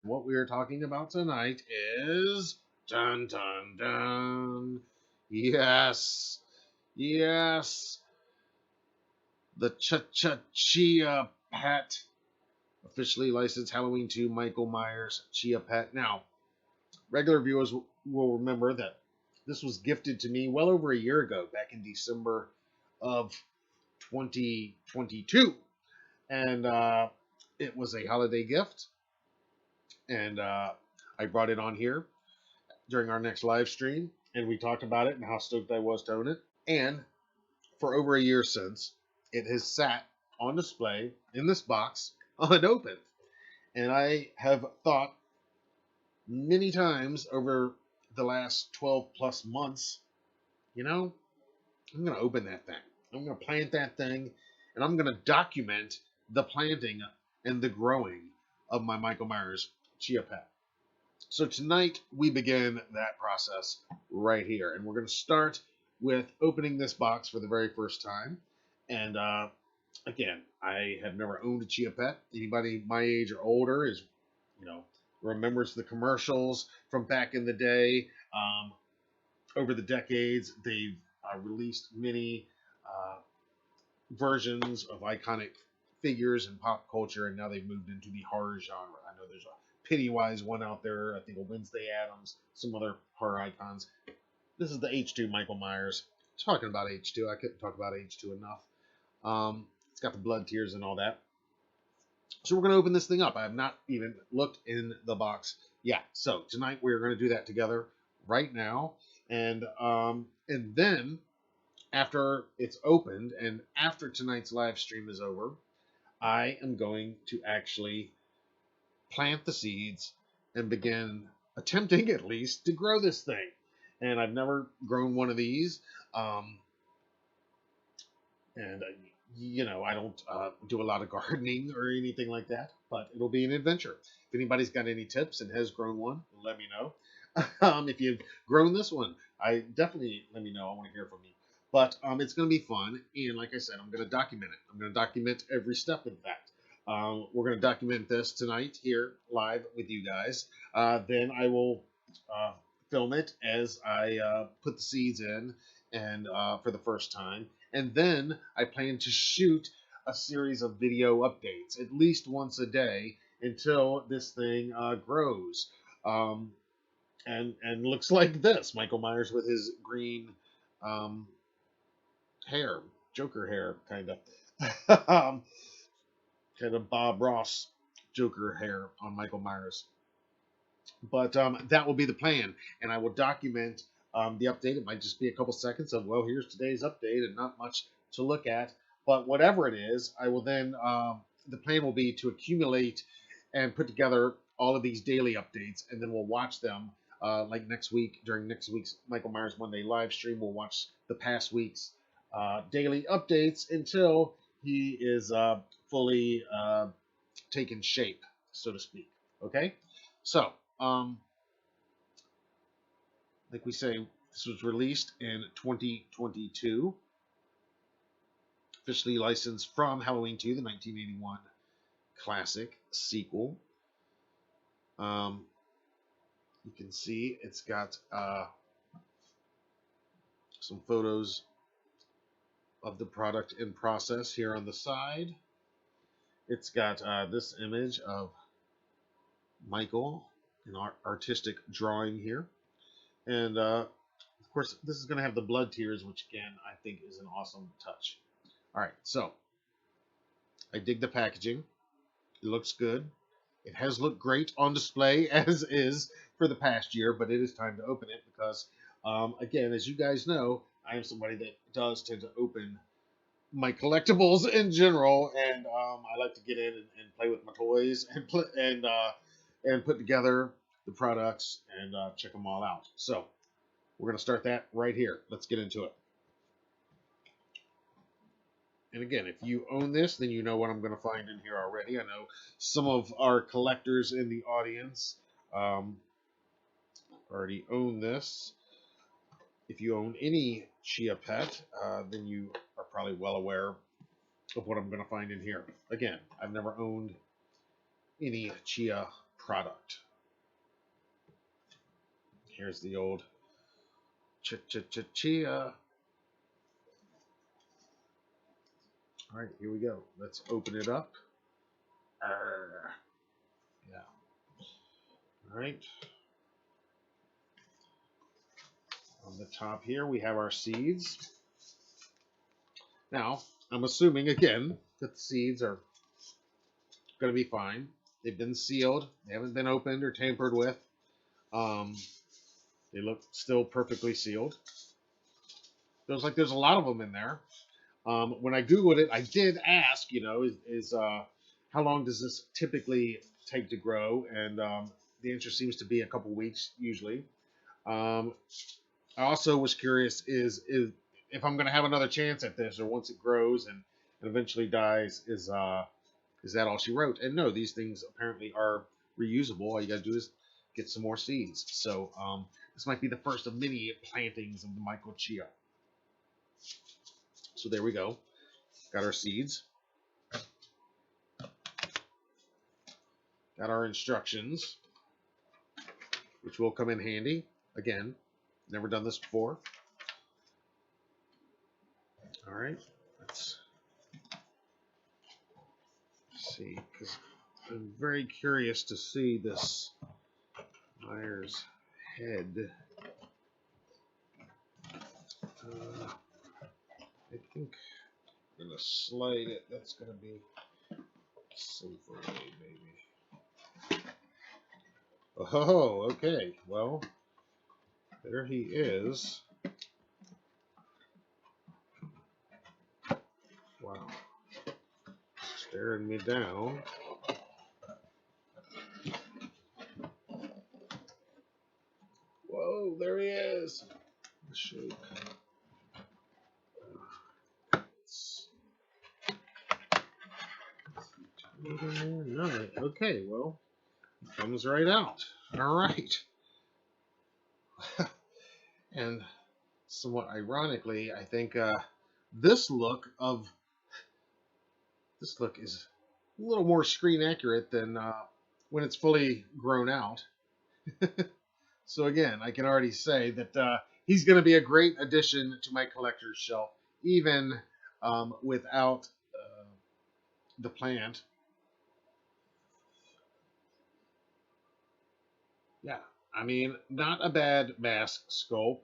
What we are talking about tonight is dun dun dun. Yes, yes, the Chia Pet, officially licensed Halloween 2 Michael Myers Chia Pet. Now, regular viewers will remember that this was gifted to me well over a year ago, back in December of 2022, and it was a holiday gift, and I brought it on here during our next live stream, and we talked about it and how stoked I was to own it. And for over a year since, it has sat on display in this box unopened. And I have thought many times over the last 12 plus months, you know, I'm going to open that thing. I'm going to plant that thing, and I'm going to document the planting and the growing of my Michael Myers Chia Pet. So tonight we begin that process right here, and we're going to start with opening this box for the very first time. And again, I have never owned a Chia Pet. Anybody my age or older is, you know, remembers the commercials from back in the day. Over the decades, they've released many uh, versions of iconic figures in pop culture, and now they've moved into the horror genre. I know there's a Pennywise one out there. I think a Wednesday Addams, some other horror icons. This is the H2 Michael Myers. Talking about H2, I couldn't talk about H2 enough. It's got the blood tears and all that. So we're going to open this thing up. I have not even looked in the box. Yeah, so tonight we're going to do that together right now, and then after it's opened and after tonight's live stream is over, I am going to actually plant the seeds and begin attempting at least to grow this thing. And I've never grown one of these. Um, and you know, I don't do a lot of gardening or anything like that, but it'll be an adventure. If anybody's got any tips and has grown one, let me know. If you've grown this one, I definitely let me know. I want to hear from you. But it's going to be fun, and like I said, I'm going to document it. I'm going to document every step. In fact, we're going to document this tonight here live with you guys. Then I will uh, film it as I put the seeds in, and for the first time, and then I plan to shoot a series of video updates at least once a day until this thing grows. Um, and looks like this: Michael Myers with his green um, hair, Joker hair, kind of, kind of Bob Ross Joker hair on Michael Myers. But that will be the plan, and I will document the update. It might just be a couple seconds of, well, here's today's update, and not much to look at. But whatever it is, I will then. The plan will be to accumulate and put together all of these daily updates, and then we'll watch them. Like next week, during next week's Michael Myers Monday live stream, we'll watch the past week's daily updates until he is fully taken shape, so to speak. Okay, so like we say, this was released in 2022, officially licensed from Halloween 2, the 1981 classic sequel. Um, you can see it's got some photos of the product in process here on the side. It's got this image of Michael, an artistic drawing here. And of course, this is going to have the blood tears, which again, I think is an awesome touch. All right, so I dig the packaging. It looks good. It has looked great on display as is for the past year, but it is time to open it because, again, as you guys know, I am somebody that does tend to open my collectibles in general, and I like to get in and play with my toys and put together the products and check them all out. So we're gonna start that right here. Let's get into it. And again, if you own this, then you know what I'm going to find in here already. I know some of our collectors in the audience um, already own this. If you own any Chia Pet, then you are probably well aware of what I'm going to find in here. Again, I've never owned any Chia product. Here's the old Chia. All right, here we go. Let's open it up. Yeah. All right. On the top here, we have our seeds. Now, I'm assuming again that the seeds are going to be fine. They've been sealed. They haven't been opened or tampered with. Um, they look still perfectly sealed. Feels like there's a lot of them in there. When I Googled it, I did ask, how long does this typically take to grow? And the answer seems to be a couple weeks usually. Um, I also was curious is if I'm going to have another chance at this, or once it grows and eventually dies, is that all she wrote? And no, these things apparently are reusable. All you got to do is get some more seeds. So this might be the first of many plantings of the Michael Chia. So there we go. Got our seeds. Got our instructions, which will come in handy. Again, never done this before. All right, let's see, because I'm very curious to see this Myers head. I think I'm going to slide it. That's going to be safer way, maybe. Oh, okay. Well, there he is. Wow. Staring me down. Whoa, there he is. Shake. Okay, well, comes right out. All right. And somewhat ironically, I think this look is a little more screen accurate than when it's fully grown out. So again, I can already say that he's going to be a great addition to my collector's shelf, even without the plant. Yeah, I mean, not a bad mask sculpt.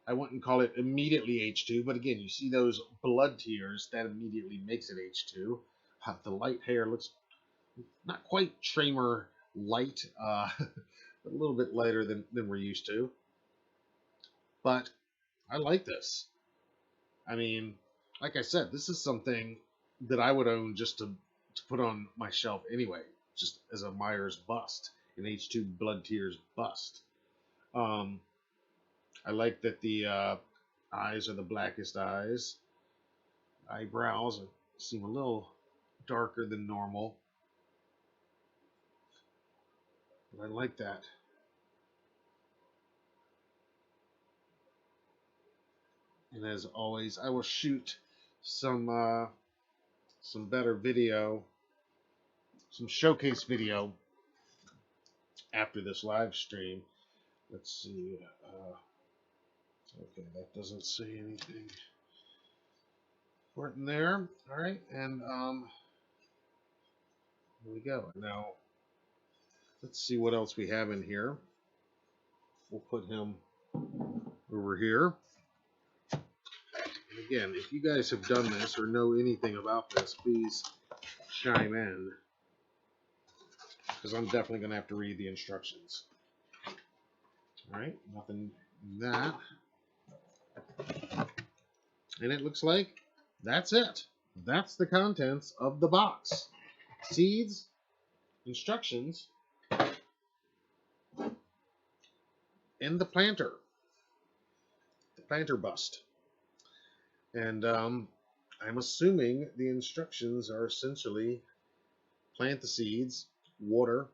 I wouldn't call it immediately H2, but again, you see those blood tears, that immediately makes it H2. The light hair looks not quite Tramer light, but a little bit lighter than we're used to. But I like this. I mean, like I said, this is something that I would own just to put on my shelf anyway, just as a Myers bust, an H2 Blood Tears bust. I like that the eyes are the blackest eyes. Eyebrows seem a little darker than normal. But I like that. And as always, I will shoot some better video, some showcase video after this live stream. Let's see. Okay, that doesn't say anything important there. All right, and here we go. Now, let's see what else we have in here. We'll put him over here. And again, if you guys have done this or know anything about this, please chime in, because I'm definitely going to have to read the instructions. All right, nothing in that. And it looks like that's it. That's the contents of the box. Seeds, instructions, and the planter bust. And I'm assuming the instructions are essentially plant the seeds, water,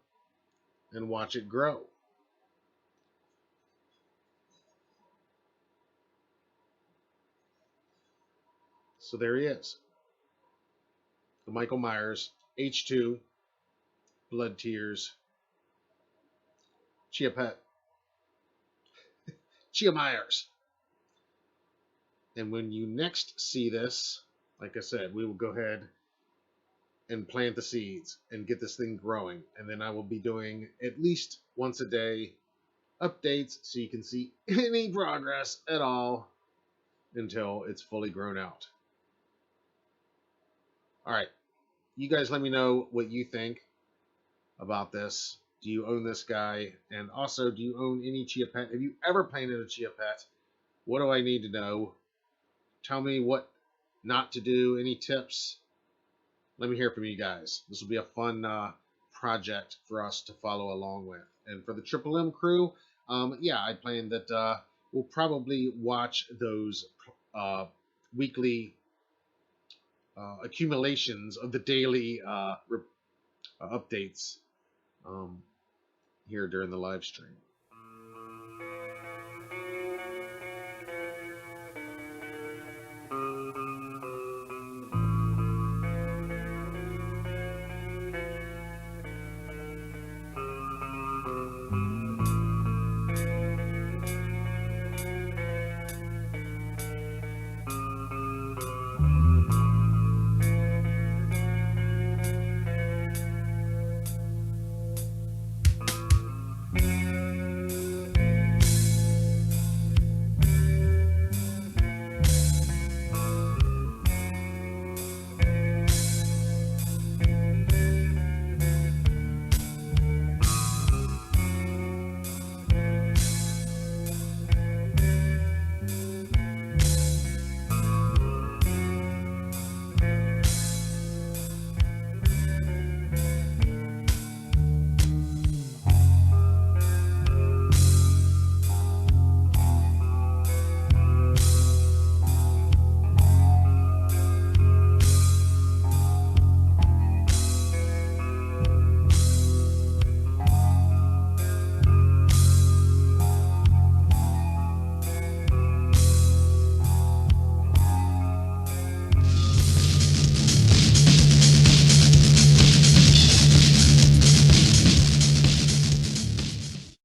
and watch it grow. So there he is. The Michael Myers H2 Blood Tears Chia Pet, Chia Myers. And when you next see this, like I said, we will go ahead and plant the seeds and get this thing growing. And then I will be doing at least once a day updates so you can see any progress at all until it's fully grown out. All right, you guys let me know what you think about this. Do you own this guy? And also, do you own any Chia Pet? Have you ever planted a Chia Pet? What do I need to know? Tell me what not to do, any tips. Let me hear from you guys. This will be a fun project for us to follow along with. And for the Triple M crew, yeah, I plan that we'll probably watch those weekly accumulations of the daily updates here during the live stream.